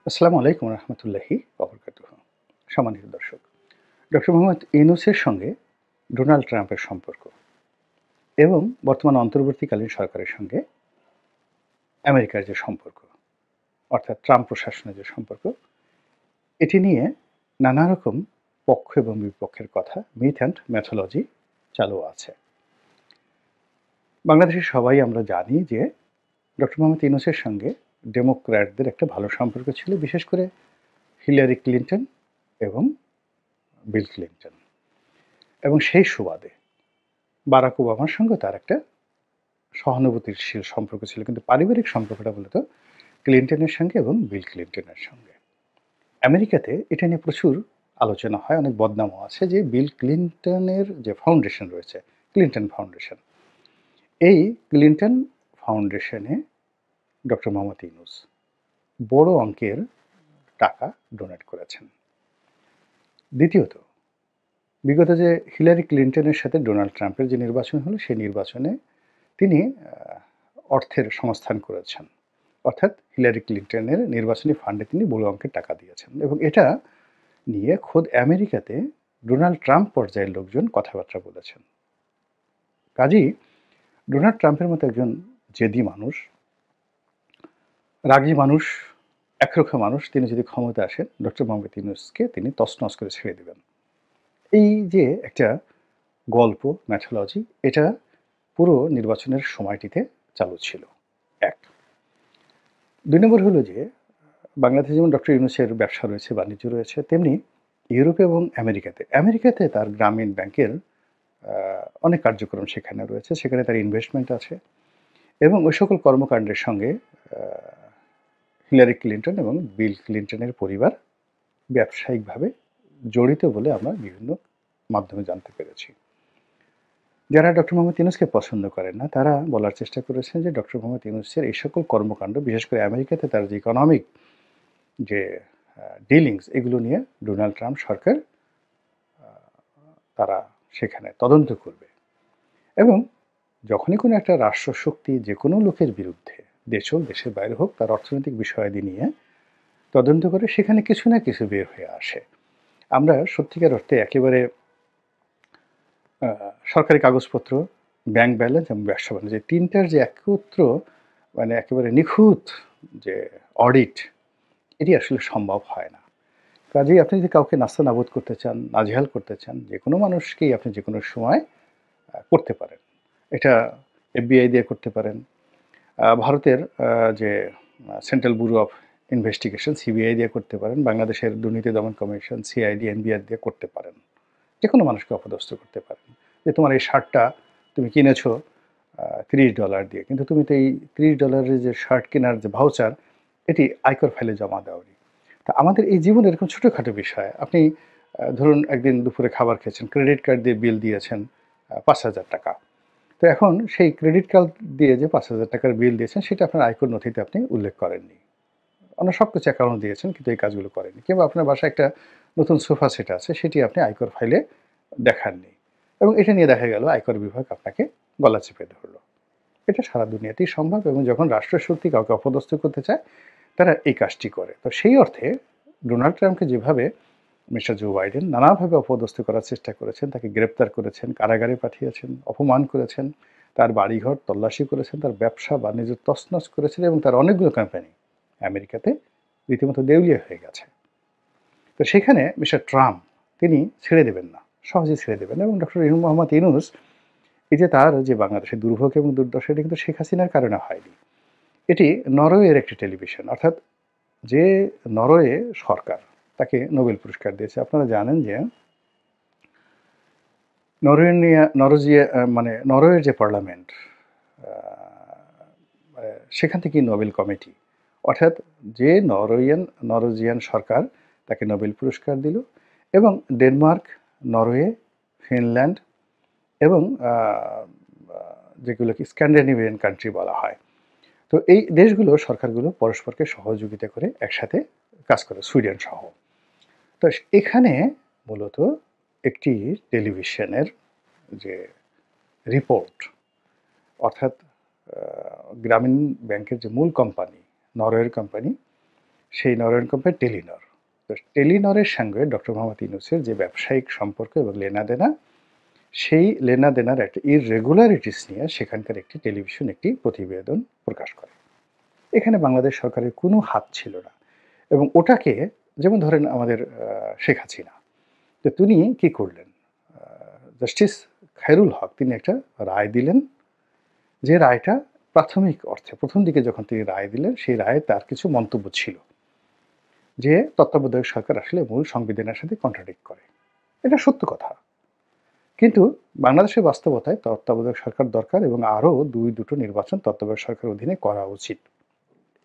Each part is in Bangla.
আসসালামু আলাইকুম রহমতুল্লাহি ওবরকাতুহ। সম্মানিত দর্শক, ডক্টর মোহাম্মদ ইউনূসের সঙ্গে ডোনাল্ড ট্রাম্পের সম্পর্ক এবং বর্তমান অন্তর্বর্তীকালীন সরকারের সঙ্গে আমেরিকার যে সম্পর্ক, অর্থাৎ ট্রাম্প প্রশাসনের যে সম্পর্ক, এটি নিয়ে নানা রকম পক্ষ এবং বিপক্ষের কথা, মিথ অ্যান্ড ম্যাথোলজি চালু আছে। বাংলাদেশের সবাই আমরা জানি যে ডক্টর মোহাম্মদ ইউনূসের সঙ্গে ডেমোক্র্যাটদের একটা ভালো সম্পর্ক ছিল, বিশেষ করে হিলারি ক্লিন্টন এবং বিল ক্লিন্টন, এবং সেই সুবাদে বারাক ওবামার সঙ্গে তার একটা সহানুভূতিশীল সম্পর্ক ছিল, কিন্তু পারিবারিক সম্পর্কটা মূলত ক্লিন্টনের সঙ্গে এবং বিল ক্লিন্টনের সঙ্গে। আমেরিকাতে এটা নিয়ে প্রচুর আলোচনা হয়, অনেক বদনামও আছে যে বিল ক্লিন্টনের যে ফাউন্ডেশন রয়েছে, ক্লিন্টন ফাউন্ডেশন, এই ক্লিন্টন ফাউন্ডেশনে ডক্টর মোহাম্মদ ইউনূস বড় অঙ্কের টাকা ডোনেট করেছেন। দ্বিতীয়ত, বিগত যে হিলারি ক্লিন্টনের সাথে ডোনাল্ড ট্রাম্পের যে নির্বাচন হলো, সেই নির্বাচনে তিনি অর্থের সংস্থান করেছেন, অর্থাৎ হিলারি ক্লিন্টনের নির্বাচনী ফান্ডে তিনি বড় অঙ্কের টাকা দিয়েছেন, এবং এটা নিয়ে খোদ আমেরিকাতে ডোনাল্ড ট্রাম্প পর্যায়ের লোকজন কথাবার্তা বলেছেন। কাজেই ডোনাল্ড ট্রাম্পের মতো একজন জেদি মানুষ, রাগী মানুষ, একরোখা মানুষ, তিনি যদি ক্ষমতা আসেন, ডক্টর মোহাম্মদ ইউনূসকে তিনি তছনছ করে ছেড়ে দেবেন। এই যে একটা গল্প, ম্যাথোলজি, এটা পুরো নির্বাচনের সময়টিতে চালু ছিল। এক। ২ নম্বর হলো যে বাংলাদেশে যেমন ডক্টর ইউনূসের ব্যবসা রয়েছে, বাণিজ্য রয়েছে, তেমনি ইউরোপে এবং আমেরিকাতে তার গ্রামীণ ব্যাংকের অনেক কার্যক্রম সেখানে রয়েছে, সেখানে তার ইনভেস্টমেন্ট আছে, এবং ওই সকল কর্মকাণ্ডের সঙ্গে হিলারি ক্লিন্টন এবং বিল ক্লিন্টনের পরিবার ব্যবসায়িকভাবে জড়িত বলে আমরা বিভিন্ন মাধ্যমে জানতে পেরেছি। যারা ডক্টর মোহাম্মদ ইউনূসকে পছন্দ করেন না, তারা বলার চেষ্টা করেছেন যে ডক্টর মোহাম্মদ ইউনূসের এই সকল কর্মকাণ্ড, বিশেষ করে আমেরিকাতে তার যে ইকোনমিক যে ডিলিংস, এগুলো নিয়ে ডোনাল্ড ট্রাম্প সরকার তারা সেখানে তদন্ত করবে, এবং যখনই কোনো একটা রাষ্ট্রশক্তি যে কোনো লোকের বিরুদ্ধে, দেশ হোক, দেশের বাইরে হোক, তার অর্থনৈতিক বিষয়াদি নিয়ে তদন্ত করে, সেখানে কিছু না কিছু বের হয়ে আসে। আমরা সত্যিকার অর্থে একেবারে সরকারি কাগজপত্র, ব্যাংক ব্যালেন্স এবং ব্যবসা বাণিজ্য, যে তিনটার যে একত্র মানে একেবারে নিখুঁত যে অডিট, এটি আসলে সম্ভব হয় না। কাজেই আপনি যদি কাউকে নাস্তানাবুদ করতে চান, নাজেহাল করতে চান, যে কোনো মানুষকেই আপনি যে কোনো সময় করতে পারেন। এটা এফবিআই দিয়ে করতে পারেন, ভারতের যে central bureau of investigation, CBI দিয়ে করতে পারেন, বাংলাদেশের দুর্নীতি দমন কমিশন, সিআইডি, এনবিআর দিয়ে করতে পারেন। যে কোনো মানুষকে অপদস্থ করতে পারেন যে তোমার এই শার্টটা তুমি কিনেছো $30 দিয়ে, কিন্তু তুমি তো এই $30 যে শার্ট কেনার যে ভাউচার, এটি আয়কর ফাইলে জমা দাওনি। তা আমাদের এই জীবনে এরকম ছোটোখাটো বিষয়, আপনি ধরুন একদিন দুপুরে খাবার খেয়েছেন, ক্রেডিট কার্ড দিয়ে বিল দিয়েছেন ৫,০০০ টাকা। তো এখন সেই ক্রেডিট কার্ড দিয়ে যে ৫,০০০ টাকার বিল দিয়েছেন, সেটা আপনার আয়কর নথিতে আপনি উল্লেখ করেননি। অন্য সব কিছু অ্যাকাউন্ট দিয়েছেন, কিন্তু এই কাজগুলো করেননি। কিংবা আপনার বাসায় একটা নতুন সোফা সেট আছে, সেটি আপনি আয়কর ফাইলে দেখাননি, এবং এটা নিয়ে দেখা গেল আয়কর বিভাগ আপনাকে গলা চেপে ধরলো। এটা সারা দুনিয়াতেই সম্ভব, এবং যখন রাষ্ট্রশক্তি কাউকে অপদস্থ করতে চায়, তারা এই কাজটি করে। তো সেই অর্থে ডোনাল্ড ট্রাম্পকে যেভাবে মিস্টার জো বাইডেন নানাভাবে অপদস্থ করার চেষ্টা করেছেন, তাকে গ্রেপ্তার করেছেন, কারাগারে পাঠিয়েছেন, অপমান করেছেন, তার বাড়িঘর তল্লাশি করেছেন, তার ব্যবসা বাণিজ্য তছনছ করেছেন, এবং তার অনেকগুলো কোম্পানি আমেরিকাতে রীতিমতো দেউলিয়া হয়ে গেছে। তো সেখানে মিস্টার ট্রাম্প তিনি ছেড়ে দেবেন না, সহজে ছেড়ে দেবেন না। এবং ডক্টর মোহাম্মদ ইউনূস, এই যে তার যে বাংলাদেশের দুর্ভোগ এবং দুর্দশা, এটি কিন্তু শেখ হাসিনার কারণে হয়নি। এটি নরওয়ের একটি টেলিভিশন, অর্থাৎ যে নরওয়ে সরকার তাকে নোবেল পুরস্কার দিয়েছে। আপনারা জানেন যে নরওয়ের যে পার্লামেন্ট, সেখান থেকে নোবেল কমিটি, অর্থাৎ যে নরওয়েজিয়ান সরকার তাকে নোবেল পুরস্কার দিল, এবং ডেনমার্ক, নরওয়ে, ফিনল্যান্ড এবং যেগুলোকে স্ক্যান্ডিনেভিয়ান কান্ট্রি বলা হয়, তো এই দেশগুলো সরকারগুলো পরস্পরকে সহযোগিতা করে একসাথে কাজ করে, সুইডেন সহ। তো এখানে মূলত একটি টেলিভিশনের যে রিপোর্ট, অর্থাৎ গ্রামীণ ব্যাংকের যে মূল কোম্পানি, নরওয়ের কোম্পানি, সেই নরেন কোম্পানি টেলিনর। তো টেলিনরের সঙ্গে ডক্টর মোহাম্মদ ইউনূসের যে ব্যবসায়িক সম্পর্ক এবং লেনাদেনা, সেই লেনাদেনার একটা ইররেগুলারিটিস নিয়ে সেখানকার একটি টেলিভিশন একটি প্রতিবেদন প্রকাশ করে। এখানে বাংলাদেশ সরকারের কোনো হাত ছিল না এবং ওটাকে, যেমন ধরেন আমাদের শেখ হাসিনা, তো তিনি কি করলেন, জাস্টিস খায়রুল হক তিনি একটা রায় দিলেন, যে রায়টা প্রাথমিক অর্থে প্রথম দিকে যখন তিনি রায় দিলেন সেই রায়ে তার কিছু মন্তব্য ছিল যে তত্ত্বাবধায়ক সরকার আসলে মূল সংবিধানের সাথে কন্ট্রাডিক্ট করে। এটা সত্য কথা, কিন্তু বাংলাদেশের বাস্তবতায় তত্ত্বাবধায়ক সরকার দরকার এবং আরও দুটো নির্বাচন তত্ত্বাবধায়ক সরকারের অধীনে করা উচিত,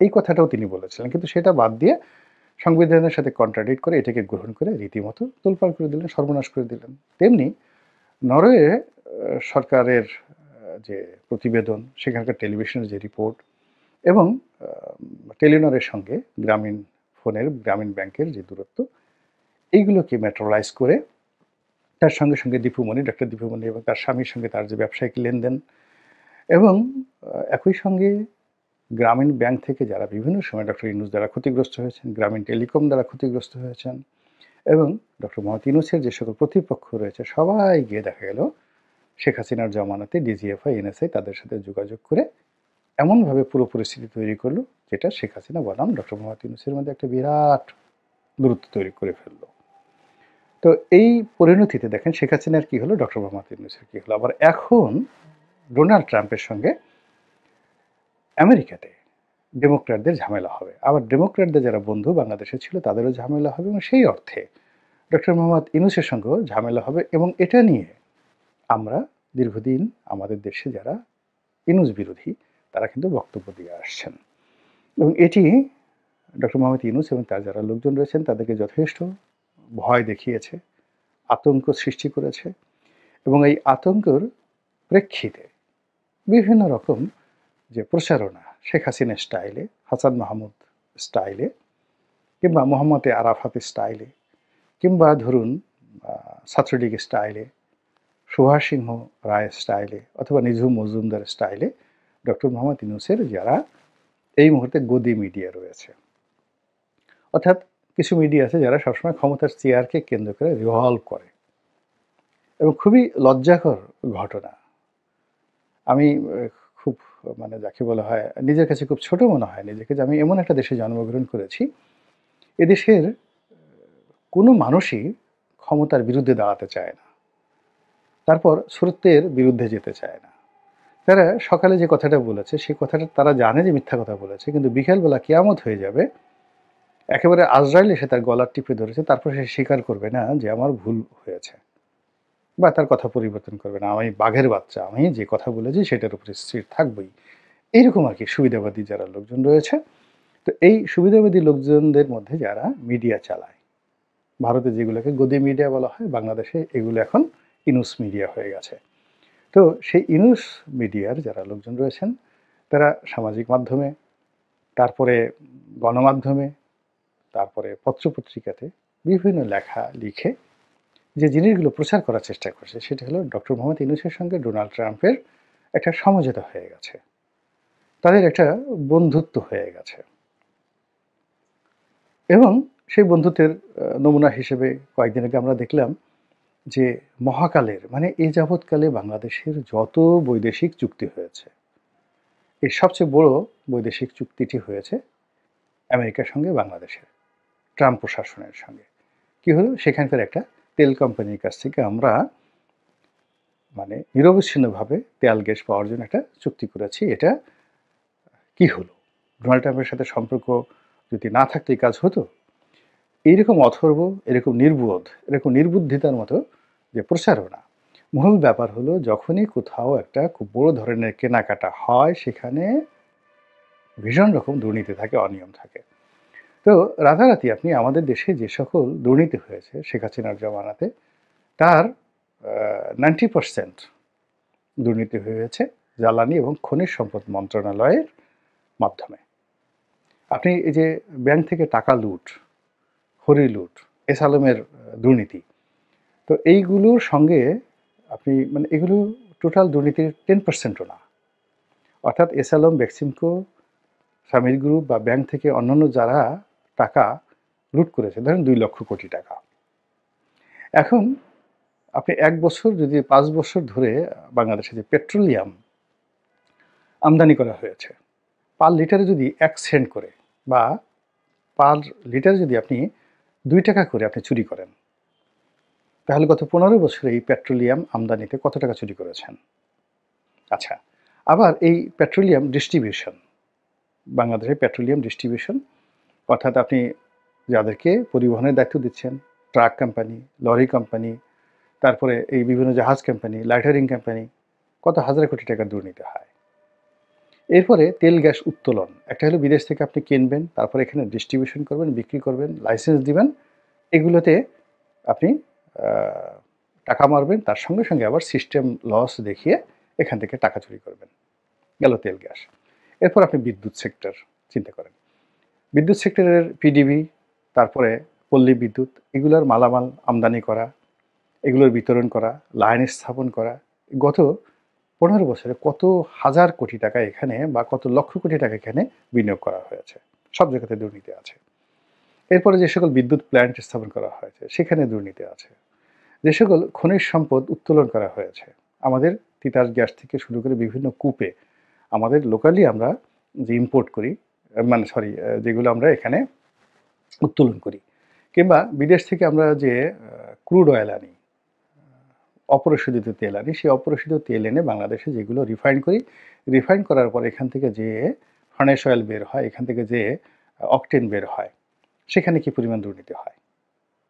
এই কথাটাও তিনি বলেছিলেন। কিন্তু সেটা বাদ দিয়ে সংবিধানের সাথে কন্ট্রাডিক্ট করে এটাকে গ্রহণ করে রীতিমতো তোলপাড় করে দিলেন, সর্বনাশ করে দিলেন। তেমনি নরওয়ে সরকারের যে প্রতিবেদন, সেখানকার টেলিভিশনের যে রিপোর্ট এবং টেলিনরের সঙ্গে গ্রামীণ ফোনের, গ্রামীণ ব্যাংকের যে দূরত্ব, এইগুলোকে ম্যাটেরিয়ালাইজ করে তার সঙ্গে সঙ্গে দীপুমণি, ডক্টর দীপুমণি এবং তার স্বামীর সঙ্গে তার যে ব্যবসায়িক লেনদেন এবং একই সঙ্গে গ্রামীণ ব্যাংক থেকে যারা বিভিন্ন সময় ডক্টর ইউনূস দ্বারা ক্ষতিগ্রস্ত হয়েছেন, গ্রামীণ টেলিকম দ্বারা ক্ষতিগ্রস্ত হয়েছেন এবং ডক্টর মোহাম্মদ ইউনূসের যে সকল প্রতিপক্ষ রয়েছে সবাই গিয়ে দেখা গেল শেখ হাসিনার জমানাতে ডিজিএফআই, এনএসআই তাদের সাথে যোগাযোগ করে এমনভাবে পুরো পরিস্থিতি তৈরি করলো যেটা শেখ হাসিনা বনাম ডক্টর মোহাম্মদ ইউনূসের মধ্যে একটা বিরাট দূরত্ব তৈরি করে ফেললো। তো এই পরিণতিতে দেখেন শেখ হাসিনার কী হলো, ডক্টর মোহাম্মদ ইউনূসের কী হলো। আবার এখন ডোনাল্ড ট্রাম্পের সঙ্গে আমেরিকাতে ডেমোক্র্যাটদের ঝামেলা হবে, আবার ডেমোক্র্যাটদের যারা বন্ধু বাংলাদেশে ছিল তাদেরও ঝামেলা হবে এবং সেই অর্থে ডক্টর মোহাম্মদ ইউনূসের সঙ্গেও ঝামেলা হবে এবং এটা নিয়ে আমরা দীর্ঘদিন আমাদের দেশে যারা ইউনূস বিরোধী তারা কিন্তু বক্তব্য দিয়ে আসছেন এবং এটি ডক্টর মোহাম্মদ ইউনূস এবং তার যারা লোকজন রয়েছেন তাদেরকে যথেষ্ট ভয় দেখিয়েছে, আতঙ্ক সৃষ্টি করেছে এবং এই আতঙ্কের প্রেক্ষিতে বিভিন্ন রকম যে প্রচারণা শেখ হাসিনা স্টাইলে, হাসান মাহমুদ স্টাইলে কিংবা মোহাম্মদ আরাফাত স্টাইলে কিংবা ধরুন ছাত্রলীগ স্টাইলে, সুভাষ সিংহ রায় স্টাইলে অথবা নিঝুম মজুমদার স্টাইলে ডক্টর মোহাম্মদ ইউনূসের যারা এই মুহূর্তে গদি মিডিয়া রয়েছে, অর্থাৎ কিছু মিডিয়া আছে যারা সবসময় ক্ষমতার চেয়ারকে কেন্দ্র করে রিভলভ করে এবং খুবই লজ্জাকর ঘটনা। আমি খুব মানে যাকে বলা হয় নিজের কাছে খুব ছোট মনে হয় নিজেকে, যে আমি এমন একটা দেশে জন্মগ্রহণ করেছি, এদেশের কোনো মানুষই ক্ষমতার বিরুদ্ধে দাঁড়াতে চায় না, তারপর সত্যের বিরুদ্ধে যেতে চায় না। তারা সকালে যে কথাটা বলেছে সেই কথাটা তারা জানে যে মিথ্যা কথা বলেছে, কিন্তু বিকেলবেলা কিয়ামত হয়ে যাবে, একেবারে আজরাইল এসে তার গলা টিপে ধরেছে, তারপর সে স্বীকার করবে না যে আমার ভুল হয়েছে বা তার কথা পরিবর্তন করবে না, আমি বাঘের বাচ্চা, আমি যে কথা বলেছি সেটার উপরে স্থির থাকবই, এইরকম আর কি সুবিধাবাদী যারা লোকজন রয়েছে। তো এই সুবিধাবাদী লোকজনদের মধ্যে যারা মিডিয়া চালায়, ভারতে যেগুলোকে গদি মিডিয়া বলা হয়, বাংলাদেশে এগুলো এখন ইউনূস মিডিয়া হয়ে গেছে। তো সেই ইউনূস মিডিয়ার যারা লোকজন রয়েছেন তারা সামাজিক মাধ্যমে, তারপরে গণমাধ্যমে, তারপরে পত্রপত্রিকাতে বিভিন্ন লেখা লিখে যে জিনিসগুলো প্রচার করার চেষ্টা করছে সেটা হলো ডক্টর মোহাম্মদ ইউনূসের সঙ্গে ডোনাল্ড ট্রাম্পের একটা সমঝোতা হয়ে গেছে, তাদের একটা বন্ধুত্ব হয়ে গেছে এবং সেই বন্ধুত্বের নমুনা হিসেবে কয়েকদিন আগে আমরা দেখলাম যে মহাকালের মানে এ যাবৎকালে বাংলাদেশের যত বৈদেশিক চুক্তি হয়েছে এর সবচেয়ে বড় বৈদেশিক চুক্তিটি হয়েছে আমেরিকার সঙ্গে বাংলাদেশের ট্রাম্প প্রশাসনের সঙ্গে। কি হলো, সেখানকার একটা তেল কোম্পানির কাছ থেকে আমরা মানে নিরবচ্ছিন্নভাবে তেল গ্যাস পাওয়ার জন্য একটা চুক্তি করেছি। এটা কি হলো, ডোনাল্ড ট্রাম্পের সাথে সম্পর্ক যদি না থাকতো এই কাজ হতো? এইরকম অথর্ব, এরকম নির্বোধ, এরকম নির্বুদ্ধিতার মতো যে প্রচারণা। মূল ব্যাপার হলো যখনই কোথাও একটা খুব বড় ধরনের কেনাকাটা হয় সেখানে ভীষণ রকম দুর্নীতি থাকে, অনিয়ম থাকে। তো রাতারাতি আপনি আমাদের দেশে যে সকল দুর্নীতি হয়েছে শেখ হাসিনার জমানাতে তার 90% দুর্নীতি হয়েছে জ্বালানি এবং খনিজ সম্পদ মন্ত্রণালয়ের মাধ্যমে। আপনি এই যে ব্যাংক থেকে টাকা লুট, হরি লুট, এস আলমের দুর্নীতি, তো এইগুলোর সঙ্গে আপনি মানে এগুলো টোটাল দুর্নীতির 10%ও না। অর্থাৎ এস আলম, বেক্সিমকো, সামির গ্রুপ বা ব্যাংক থেকে অন্যান্য যারা টাকা লুট করেছে, ধরেন 2 লক্ষ কোটি টাকা। এখন আপনি 1 বছর যদি 5 বছর ধরে বাংলাদেশে যে পেট্রোলিয়াম আমদানি করা হয়েছে, পার লিটারে যদি 1 সেন্ট করে বা পার লিটারে যদি আপনি 2 টাকা করে আপনি চুরি করেন, তাহলে গত 15 বছরে এই পেট্রোলিয়াম আমদানিতে কত টাকা চুরি করেছেন? আচ্ছা, আবার এই পেট্রোলিয়াম ডিস্ট্রিবিউশন, বাংলাদেশে পেট্রোলিয়াম ডিস্ট্রিবিউশন অর্থাৎ আপনি যাদেরকে পরিবহনের দায়িত্ব দিচ্ছেন, ট্রাক কোম্পানি, লরি কোম্পানি, তারপরে এই বিভিন্ন জাহাজ কোম্পানি, লাইটারিং কোম্পানি, কত হাজার কোটি টাকা দুর্নীতি হয়। এরপরে তেল গ্যাস উত্তোলন, একটা হলো বিদেশ থেকে আপনি কিনবেন, তারপরে এখানে ডিস্ট্রিবিউশন করবেন, বিক্রি করবেন, লাইসেন্স দিবেন, এগুলোতে আপনি টাকা মারবেন, তার সঙ্গে সঙ্গে আবার সিস্টেম লস দেখিয়ে এখান থেকে টাকা চুরি করবেন। গেল তেল গ্যাস। এরপর আপনি বিদ্যুৎ সেক্টর চিন্তা করেন। বিদ্যুৎ সেক্টরের পিডিবি, তারপরে পল্লী বিদ্যুৎ, এগুলোর মালামাল আমদানি করা, এগুলোর বিতরণ করা, লাইন স্থাপন করা, গত 15 বছরে কত হাজার কোটি টাকা এখানে বা কত লক্ষ কোটি টাকা এখানে বিনিয়োগ করা হয়েছে। সব জায়গাতে দুর্নীতি আছে। এরপরে যে সকল বিদ্যুৎ প্ল্যান্ট স্থাপন করা হয়েছে সেখানে দুর্নীতি আছে। যে সকল খনিজ সম্পদ উত্তোলন করা হয়েছে, আমাদের তিতাস গ্যাস থেকে শুরু করে বিভিন্ন কূপে আমাদের লোকালি আমরা যে ইম্পোর্ট করি, মানে সরি, যেগুলো আমরা এখানে উত্তোলন করি, কিংবা বিদেশ থেকে আমরা যে ক্রুড অয়েল আনি, অপরিশোধিত তেল আনি, সেই অপরিশোধিত তেল এনে বাংলাদেশে যেগুলো রিফাইন করি, রিফাইন করার পর এখান থেকে যে ফার্নেস অয়েল বের হয়, এখান থেকে যে অকটেন বের হয়, সেখানে কি পরিমাণ দুর্নীতি হয়।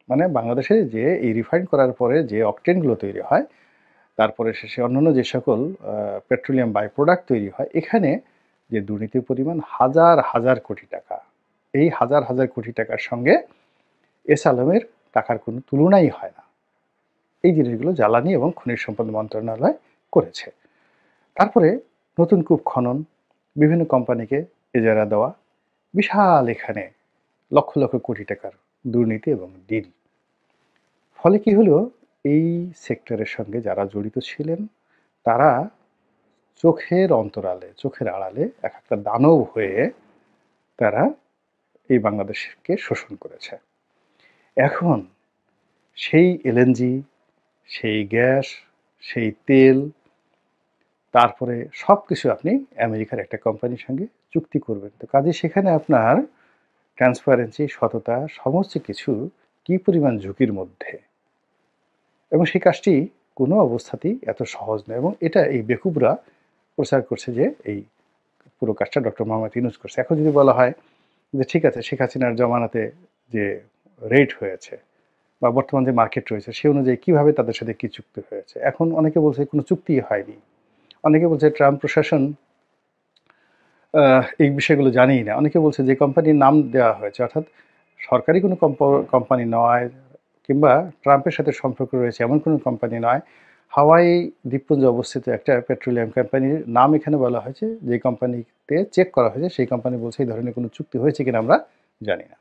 মানে বাংলাদেশে যে এই রিফাইন করার পরে যে অকটেনগুলো তৈরি হয়, তারপরে শেষে অন্যান্য যে সকল পেট্রোলিয়াম বাই প্রোডাক্ট তৈরি হয়, এখানে যে দুর্নীতির পরিমাণ হাজার হাজার কোটি টাকা, এই হাজার হাজার কোটি টাকার সঙ্গে এস আলমের টাকার কোনো তুলনাই হয় না। এই জিনিসগুলো জ্বালানি এবং খনিজ সম্পদ মন্ত্রণালয় করেছে। তারপরে নতুন কূপ খনন, বিভিন্ন কোম্পানিকে এজারা দেওয়া, বিশাল এখানে লক্ষ লক্ষ কোটি টাকার দুর্নীতি এবং ডিল। ফলে কি হলো, এই সেক্টরের সঙ্গে যারা জড়িত ছিলেন তারা চোখের অন্তরালে, চোখের আড়ালে এক একটা দানব হয়ে তারা এই বাংলাদেশকে শোষণ করেছে। এখন সেই এলএনজি, সেই গ্যাস, সেই তেল, তারপরে সব কিছু আপনি আমেরিকার একটা কোম্পানির সঙ্গে চুক্তি করবেন। তো কাজে সেখানে আপনার ট্রান্সপারেন্সি, সততা, সমস্ত কিছু কী পরিমাণ ঝুঁকির মধ্যে, এবং সেই কাজটি কোনো অবস্থাতেই এত সহজ নয়। এবং এটা এই বেকুবরা প্রচার করছে যে এই পুরো কাজটা ডক্টর মোহাম্মদ ইউনূস করছে। এখন যদি বলা হয় যে ঠিক আছে, শেখ হাসিনার জমানাতে যে রেট হয়েছে বা বর্তমান যে মার্কেট রয়েছে সে অনুযায়ী কীভাবে তাদের সাথে কী চুক্তি হয়েছে, এখন অনেকে বলছে কোনো চুক্তিই হয়নি। অনেকে বলছে ট্রাম্প প্রশাসন এই বিষয়গুলো জানেই না। অনেকে বলছে যে কোম্পানির নাম দেওয়া হয়েছে, অর্থাৎ সরকারি কোনো কোম্পানি নয়, কিংবা ট্রাম্পের সাথে সম্পর্ক রয়েছে এমন কোনো কোম্পানি নয়, হাওয়াই দ্বীপপুঞ্জে অবস্থিত একটা পেট্রোলিয়াম কোম্পানির নাম এখানে বলা হয়েছে। যে কোম্পানিতে চেক করা হয়েছে সেই কোম্পানি বলছে এই ধরনের কোনো চুক্তি হয়েছে কিনা আমরা জানি না।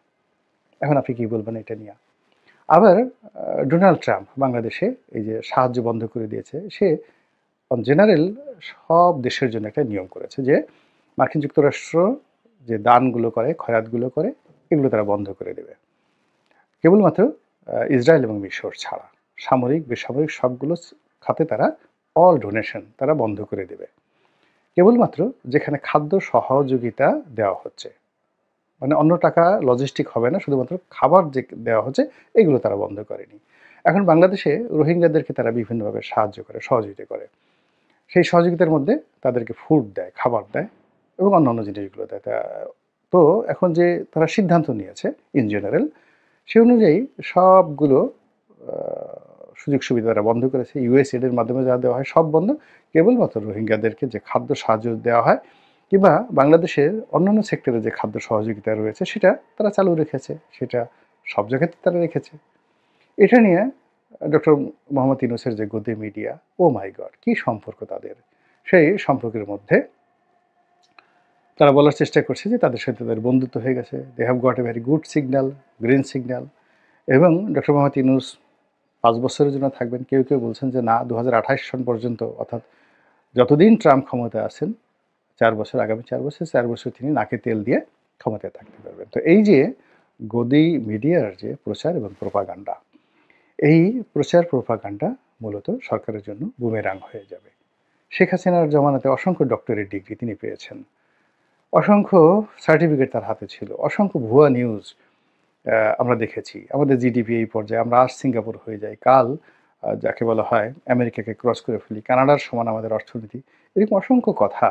এখন আপনি কী বলবেন এটা নিয়ে? আবার ডোনাল্ড ট্রাম্প বাংলাদেশে এই যে সাহায্য বন্ধ করে দিয়েছে, সে অন জেনারেল সব দেশের জন্য একটা নিয়ম করেছে যে মার্কিন যুক্তরাষ্ট্র যে দানগুলো করে, খয়রাতগুলো করে, এগুলো তারা বন্ধ করে দেবে। কেবলমাত্র ইসরায়েল এবং মিশর ছাড়া সামরিক, বেসামরিক সবগুলো খাতে তারা অল ডোনেশন তারা বন্ধ করে দেবে। কেবলমাত্র যেখানে খাদ্য সহযোগিতা দেওয়া হচ্ছে, মানে অন্য টাকা লজিস্টিক হবে না, শুধুমাত্র খাবার যে দেওয়া হচ্ছে এগুলো তারা বন্ধ করেনি। এখন বাংলাদেশে রোহিঙ্গাদেরকে তারা বিভিন্নভাবে সাহায্য করে, সহযোগিতা করে। সেই সহযোগিতার মধ্যে তাদেরকে ফুড দেয়, খাবার দেয় এবং অন্যান্য জিনিসগুলো দেয়। তো এখন যে তারা সিদ্ধান্ত নিয়েছে ইন জেনারেল, সে অনুযায়ী সবগুলো সুযোগ সুবিধা তারা বন্ধ করেছে। ইউএসএইডের মাধ্যমে যা দেওয়া হয় সব বন্ধ। কেবলমাত্র রোহিঙ্গাদেরকে যে খাদ্য সাহায্য দেওয়া হয় কিংবা বাংলাদেশের অন্যান্য সেক্টরে যে খাদ্য সহযোগিতা রয়েছে সেটা তারা চালু রেখেছে, সেটা সব জায়গাতে তারা রেখেছে। এটা নিয়ে ডক্টর মোহাম্মদ ইউনূসের যে গদি মিডিয়া, ও মাই গড, কী সম্পর্ক তাদের! সেই সম্পর্কের মধ্যে তারা বলার চেষ্টা করছে যে তাদের সাথে তাদের বন্ধুত্ব হয়ে গেছে, they have got a very good signal, green signal. এবং ডক্টর মোহাম্মদ ইউনূস 5 বছরের জন্য থাকবেন। কেউ কেউ বলছেন যে না, 2028 সন পর্যন্ত, অর্থাৎ যতদিন ট্রাম্প ক্ষমতায় আছেন, 4 বছর, আগামী 4 বছর তিনি নাকে তেল দিয়ে ক্ষমতায় থাকতে পারবেন। তো এই যে গদি মিডিয়ার যে প্রচার এবং প্রোপাগান্ডা, এই প্রচার প্রোপাগান্ডা মূলত সরকারের জন্য বুমেরাং হয়ে যাবে। শেখ হাসিনার জমানাতে অসংখ্য ডক্টরেট ডিগ্রি তিনি পেয়েছেন। অসংখ্য সার্টিফিকেট তার হাতে ছিল। অসংখ্য ভুয়া নিউজ আমরা দেখেছি। আমাদের জিডিপি এই পর্যায়ে, আমরা আজ সিঙ্গাপুর হয়ে যাই, কাল যাকে বলা হয় আমেরিকাকে ক্রস করে ফেলি, কানাডার সমান আমাদের অর্থনীতি। এরকম অসংখ্য কথা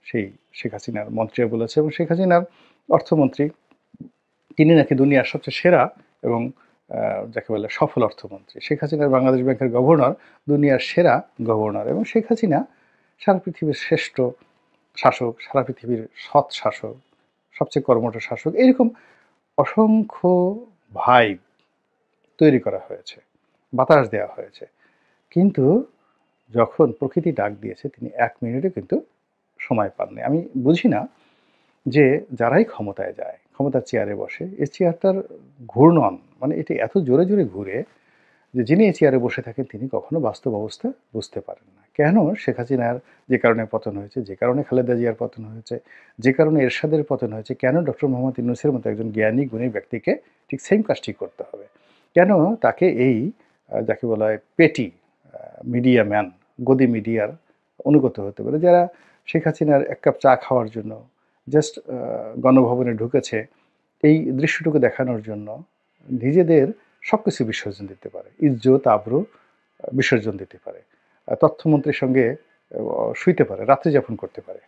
সেই শেখ হাসিনার মন্ত্রীরা বলেছে এবং শেখ হাসিনার অর্থমন্ত্রী তিনি নাকি দুনিয়ার সবচেয়ে সেরা এবং যাকে বলে সফল অর্থমন্ত্রী। শেখ হাসিনার বাংলাদেশ ব্যাংকের গভর্নর দুনিয়ার সেরা গভর্নর এবং শেখ হাসিনা সারা পৃথিবীর শ্রেষ্ঠ শাসক, সারা পৃথিবীর সৎ শাসক, সবচেয়ে কর্মঠ শাসক। এরকম অসংখ্য ভাইব তৈরি করা হয়েছে, বাতাস দেওয়া হয়েছে। কিন্তু যখন প্রকৃতি ডাক দিয়েছে তিনি ১ মিনিটও কিন্তু সময় পাননি। আমি বুঝি না যে যারাই ক্ষমতায় যায়, ক্ষমতার চেয়ারে বসে, এই চেয়ারটার ঘূর্ণন মানে এটি এত জোরে, জোরে ঘুরে যে যিনি এই চেয়ারে বসে থাকেন তিনি কখনো বাস্তব অবস্থা বুঝতে পারেন না। কেন শেখ হাসিনার যে কারণে পতন হয়েছে, যে কারণে খালেদা জিয়ার পতন হয়েছে, যে কারণে এরশাদের পতন হয়েছে, কেন ডক্টর মোহাম্মদ ইউনূসের মতো একজন জ্ঞানী গুণী ব্যক্তিকে ঠিক সেম কাজটি করতে হবে? কেন তাকে এই যাকে বলা হয় পেটি মিডিয়া ম্যান, গদি মিডিয়ার অনুগত হতে পারে, যারা শেখ হাসিনার ১ কাপ চা খাওয়ার জন্য জাস্ট গণভবনে ঢুকেছে এই দৃশ্যটুকু দেখানোর জন্য নিজেদের সবকিছু বিসর্জন দিতে পারে, ইজ্জত আবরু বিসর্জন দিতে পারে, তথ্যমন্ত্রীর সঙ্গে শুইতে পারে, রাত্রি যাপন করতে পারে,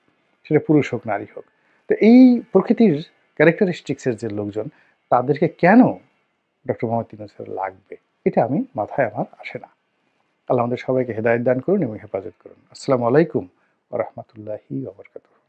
সেটা পুরুষ হোক নারী হোক। তো এই প্রকৃতির ক্যারেক্টারিস্টিক্সের যে লোকজন, তাদেরকে কেন ডক্টর মোহাম্মদ ইউনূসের লাগবে, এটা আমি মাথায় আমার আসে না। আল্লাহ আমাদের সবাইকে হেদায়েত দান করুন এবং হেফাজত করুন। আসসালামু আলাইকুম ওয়া রাহমাতুল্লাহি ওয়া বারাকাতুহু।